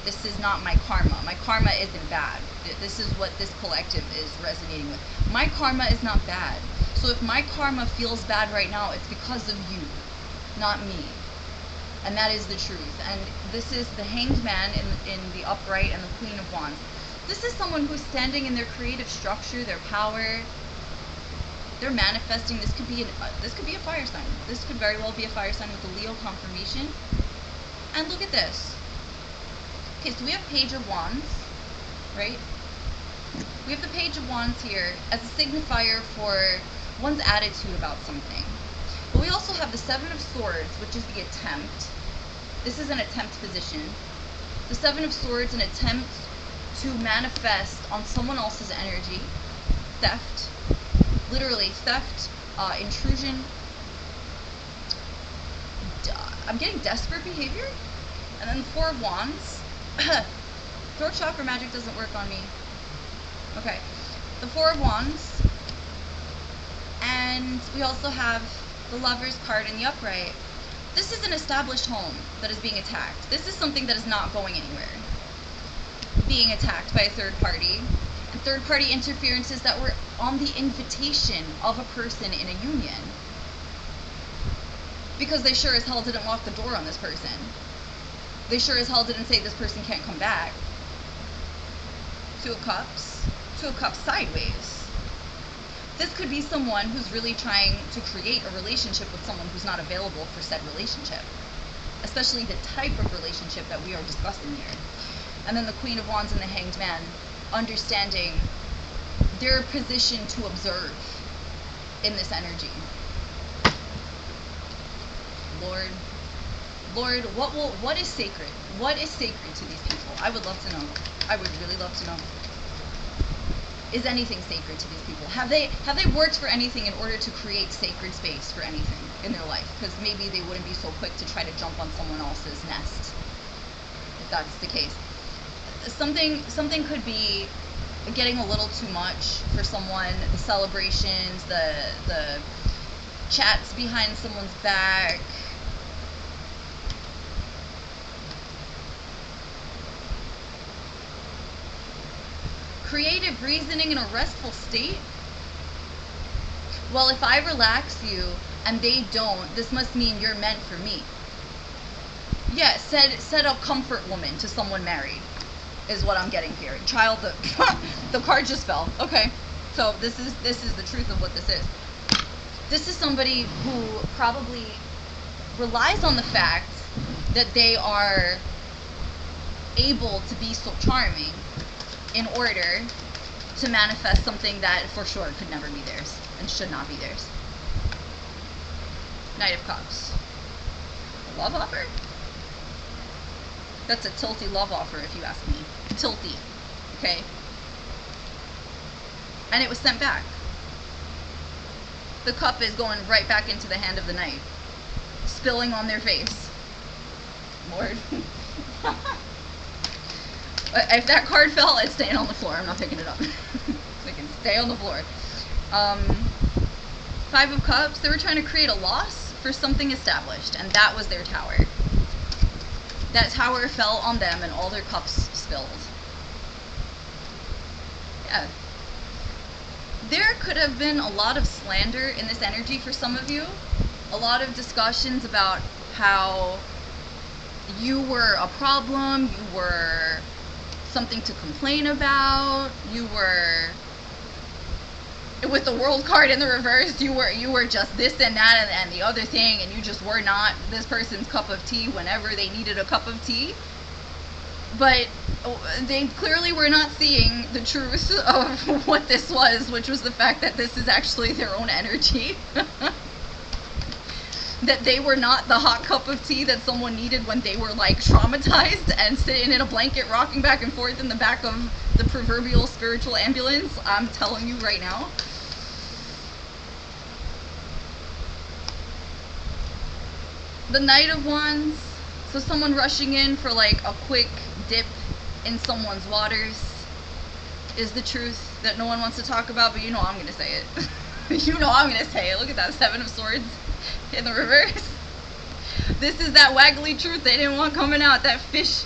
This is not my karma. My karma isn't bad. This is what this collective is resonating with. My karma is not bad. So if my karma feels bad right now, it's because of you, not me. And that is the truth. And this is the Hanged Man in the upright and the Queen of Wands. This is someone who's standing in their creative structure, their power. They're manifesting. This could be a fire sign. This could very well be a fire sign with the Leo confirmation. And look at this. Okay, so we have Page of Wands, right? We have the Page of Wands here as a signifier for one's attitude about something. But we also have the Seven of Swords, which is the attempt. This is an attempt position. The Seven of Swords, an attempt to manifest on someone else's energy. Theft. Literally, theft, intrusion. I'm getting desperate behavior. And then the Four of Wands. Throat chakra magic doesn't work on me. Okay. The Four of Wands. And we also have the Lover's card in the upright. This is an established home that is being attacked. This is something that is not going anywhere. Being attacked by a third party. And third party interferences that were on the invitation of a person in a union. Because they sure as hell didn't lock the door on this person. They sure as hell didn't say this person can't come back. Two of Cups. Two of Cups sideways. This could be someone who's really trying to create a relationship with someone who's not available for said relationship. Especially the type of relationship that we are discussing here. And then the Queen of Wands and the Hanged Man, understanding their position to observe in this energy. Lord, what is sacred? What is sacred to these people? I would love to know. I would really love to know. Is anything sacred to these people? Have they worked for anything in order to create sacred space for anything in their life? Because maybe they wouldn't be so quick to try to jump on someone else's nest, if that's the case. Something could be getting a little too much for someone. The celebrations, the chats behind someone's back. Creative reasoning in a restful state. Well, if I relax you and they don't, this must mean you're meant for me. Yeah, said a comfort woman to someone married is what I'm getting here. Child, the card just fell. Okay, so this is the truth of what this is. This is somebody who probably relies on the fact that they are able to be so charming in order to manifest something that for sure could never be theirs and should not be theirs. Knight of Cups. A love offer? That's a tilty love offer if you ask me. Tilty. Okay? And it was sent back. The cup is going right back into the hand of the knight. Spilling on their face. Lord. If that card fell, it's staying on the floor. I'm not picking it up. It can stay on the floor. Five of Cups. They were trying to create a loss for something established, and that was their tower. That tower fell on them, and all their cups spilled. Yeah. There could have been a lot of slander in this energy for some of you. A lot of discussions about how you were a problem, you were something to complain about, you were, with the World card in the reverse, you were just this and that and the other thing, and you just were not this person's cup of tea whenever they needed a cup of tea. But they clearly were not seeing the truth of what this was, which was the fact that this is actually their own energy. That they were not the hot cup of tea that someone needed when they were like traumatized and sitting in a blanket rocking back and forth in the back of the proverbial spiritual ambulance. I'm telling you right now. The Knight of Wands. So someone rushing in for like a quick dip in someone's waters is the truth that no one wants to talk about, but you know I'm going to say it. You know I'm going to say it. Look at that, Seven of Swords in the reverse. This is that waggly truth they didn't want coming out, that fish